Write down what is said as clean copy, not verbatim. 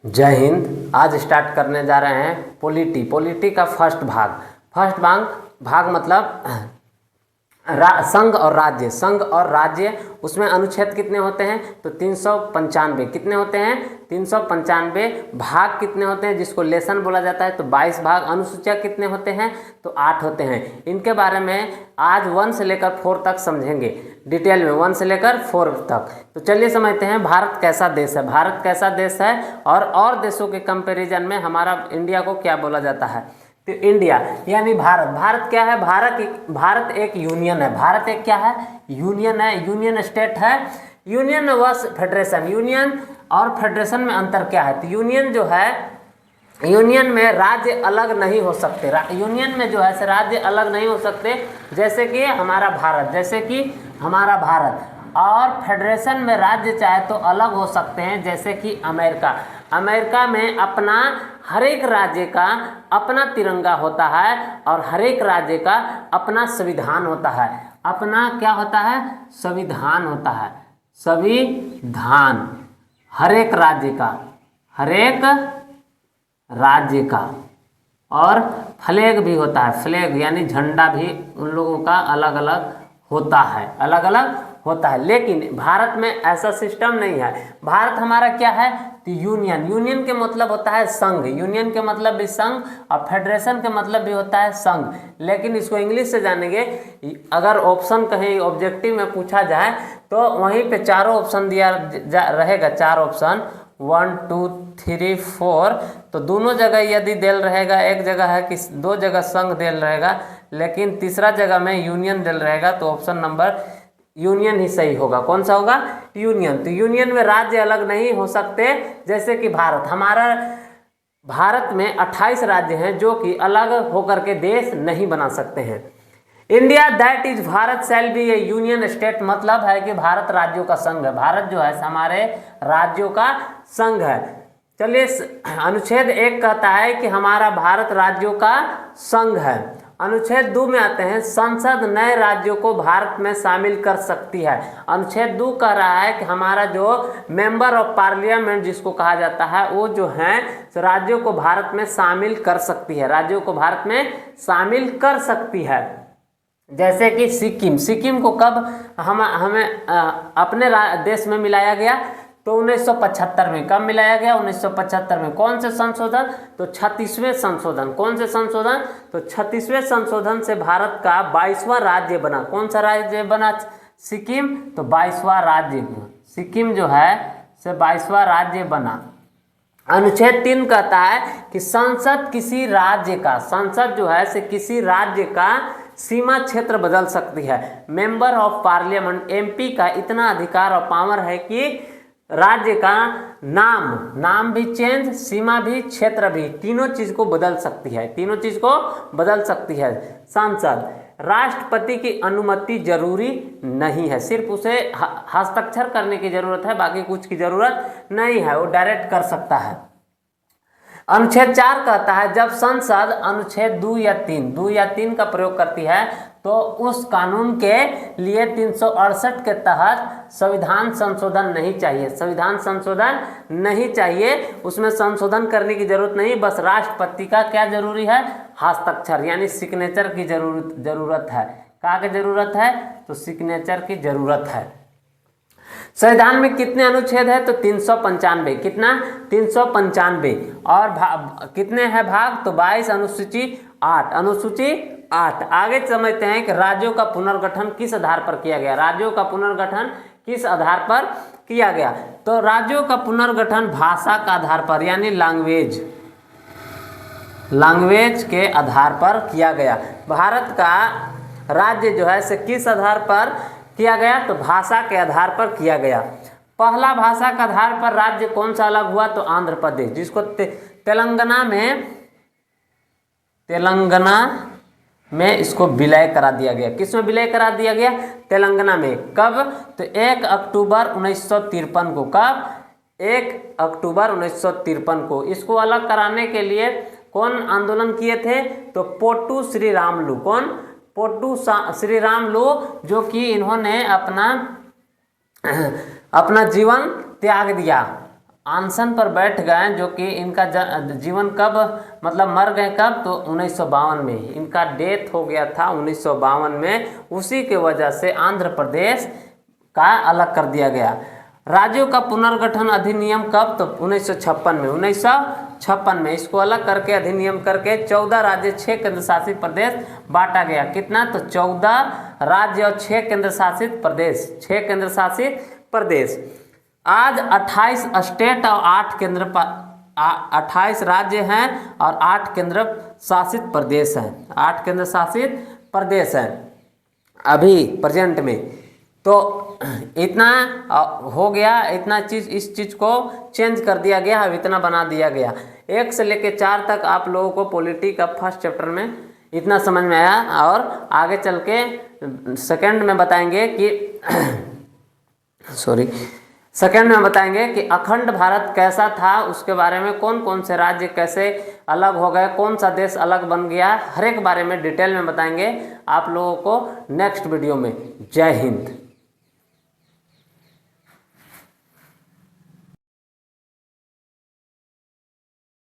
जय हिंद। आज स्टार्ट करने जा रहे हैं पॉलिटी का फर्स्ट भाग मतलब संघ और राज्य। उसमें अनुच्छेद कितने होते हैं? तो 395। कितने होते हैं? 395। भाग कितने होते हैं जिसको लेसन बोला जाता है? तो 22 भाग। अनुसूचियाँ कितने होते हैं? तो 8 होते हैं। इनके बारे में आज 1 से लेकर 4 तक समझेंगे डिटेल में, 1 से लेकर 4 तक। तो चलिए समझते हैं भारत कैसा देश है। भारत कैसा देश है और देशों के कंपैरिजन में हमारा इंडिया को क्या बोला जाता है? तो इंडिया यानी भारत क्या है? भारत एक यूनियन है। भारत एक क्या है? यूनियन है, यूनियन स्टेट है। यूनियन व फेडरेशन, यूनियन और फेडरेशन में अंतर क्या है? तो यूनियन जो है, यूनियन में राज्य अलग नहीं हो सकते। यूनियन में जो है राज्य अलग नहीं हो सकते, जैसे कि हमारा भारत। और फेडरेशन में राज्य चाहे तो अलग हो सकते हैं, जैसे कि अमेरिका में अपना हर एक राज्य का अपना तिरंगा होता है और हर एक राज्य का अपना संविधान होता है। अपना क्या होता है? संविधान होता है। संविधान हर एक राज्य का। और फ्लैग भी होता है। फ्लैग यानी झंडा भी उन लोगों का अलग अलग होता है। लेकिन भारत में ऐसा सिस्टम नहीं है। भारत हमारा क्या है? तो यूनियन के मतलब होता है संघ। यूनियन के मतलब भी संघ और फेडरेशन के मतलब भी होता है संघ। लेकिन इसको इंग्लिश से जानेंगे। अगर ऑप्शन कहीं ऑब्जेक्टिव में पूछा जाए तो वहीं पे चारों ऑप्शन दिया रहेगा। 4 ऑप्शन 1 2 3 4। तो दोनों जगह यदि देल रहेगा, एक जगह है कि 2 जगह संघ देल रहेगा, लेकिन तीसरा जगह में यूनियन देल रहेगा, तो ऑप्शन नंबर यूनियन ही सही होगा। कौन सा होगा? यूनियन। तो यूनियन में राज्य अलग नहीं हो सकते, जैसे कि भारत में 28 राज्य हैं जो कि अलग होकर के देश नहीं बना सकते हैं। India that is Bharat shall be A union state, मतलब है कि भारत राज्यों का संघ है। भारत जो है हमारे राज्यों का संघ है। चलिए, अनुच्छेद 1 कहता है कि हमारा भारत राज्यों का संघ है। अनुच्छेद 2 में आते हैं, संसद नए राज्यों को भारत में शामिल कर सकती है। अनुच्छेद 2 कह रहा है कि हमारा जो मेंबर ऑफ पार्लियामेंट जिसको कहा जाता है, वो जो है राज्यों को भारत में शामिल कर सकती है। जैसे कि सिक्किम को कब हमें अपने देश में मिलाया गया? तो 1975 में। कब मिलाया गया? 1975 में। कौन से संशोधन? तो 36वें संशोधन। कौन से संशोधन? तो 36वें संशोधन से भारत का 22वां राज्य बना। कौन सा राज्य बना? सिक्किम। तो 22वां राज्य सिक्किम जो है से 22वां राज्य बना। अनुच्छेद 3 कहता है कि संसद जो है किसी राज्य का सीमा क्षेत्र बदल सकती है। मेंबर ऑफ पार्लियामेंट MP का इतना अधिकार और पावर है कि राज्य का नाम भी चेंज, सीमा भी, क्षेत्र भी, तीनों चीज को बदल सकती है। सांसद राष्ट्रपति की अनुमति जरूरी नहीं है, सिर्फ उसे हस्ताक्षर करने की जरूरत है, बाकी कुछ की जरूरत नहीं है, वो डायरेक्ट कर सकता है। अनुच्छेद 4 कहता है जब संसद अनुच्छेद 2 या 3 का प्रयोग करती है तो उस कानून के लिए 368 के तहत संविधान संशोधन नहीं चाहिए। उसमें संशोधन करने की जरूरत नहीं, बस राष्ट्रपति का क्या जरूरी है? हस्ताक्षर यानी सिग्नेचर की जरूरत है। क्या की जरूरत है? तो सिग्नेचर की जरूरत है। संविधान में कितने अनुच्छेद है? तो 395। कितना? 395। और कितने हैं भाग? तो 22। अनुसूची 8। आगे समझते हैं कि राज्यों का पुनर्गठन किस आधार पर किया गया। तो राज्यों का पुनर्गठन भाषा का आधार पर यानी लैंग्वेज के आधार पर किया गया। भारत का राज्य जो है किस आधार पर किया गया? तो भाषा के आधार पर किया गया। पहला भाषा के आधार पर राज्य कौन सा अलग हुआ? तो आंध्र प्रदेश, जिसको तेलंगाना में इसको विलय करा दिया गया। किसमें विलय करा दिया गया? तेलंगाना में। कब? तो 1 अक्टूबर 1953 को। कब? 1 अक्टूबर 1953 को। इसको अलग कराने के लिए कौन आंदोलन किए थे? तो पोट्टू श्रीरामुलु। कौन? पोट्टू श्रीरामुलु, जो कि इन्होंने अपना जीवन त्याग दिया अनशन पर बैठ गए, जो कि इनका जीवन कब मतलब मर गए कब, तो 1952 में ही इनका डेथ हो गया था 1952 में। उसी के वजह से आंध्र प्रदेश का अलग कर दिया गया। राज्यों का पुनर्गठन अधिनियम कब, तो 1956 में, 1956 में इसको अलग करके अधिनियम करके 14 राज्य 6 केंद्र शासित प्रदेश बांटा गया। कितना, तो 14 राज्य और 6 केंद्र शासित प्रदेश, 6 केंद्र शासित प्रदेश। आज 28 स्टेट और 28 राज्य हैं और 8 केंद्र शासित प्रदेश हैं, 8 केंद्र शासित प्रदेश हैं अभी प्रेजेंट में। तो इतना हो गया, इतना चीज़, इस चीज़ को चेंज कर दिया गया, अब इतना बना दिया गया। 1 से लेकर 4 तक आप लोगों को पॉलिटी का फर्स्ट चैप्टर में इतना समझ में आया, और आगे चल के सेकंड में बताएंगे कि सेकंड में बताएंगे कि अखंड भारत कैसा था, उसके बारे में कौन कौन से राज्य कैसे अलग हो गए, कौन सा देश अलग बन गया, हर एक बारे में डिटेल में बताएंगे आप लोगों को नेक्स्ट वीडियो में। जय हिंद।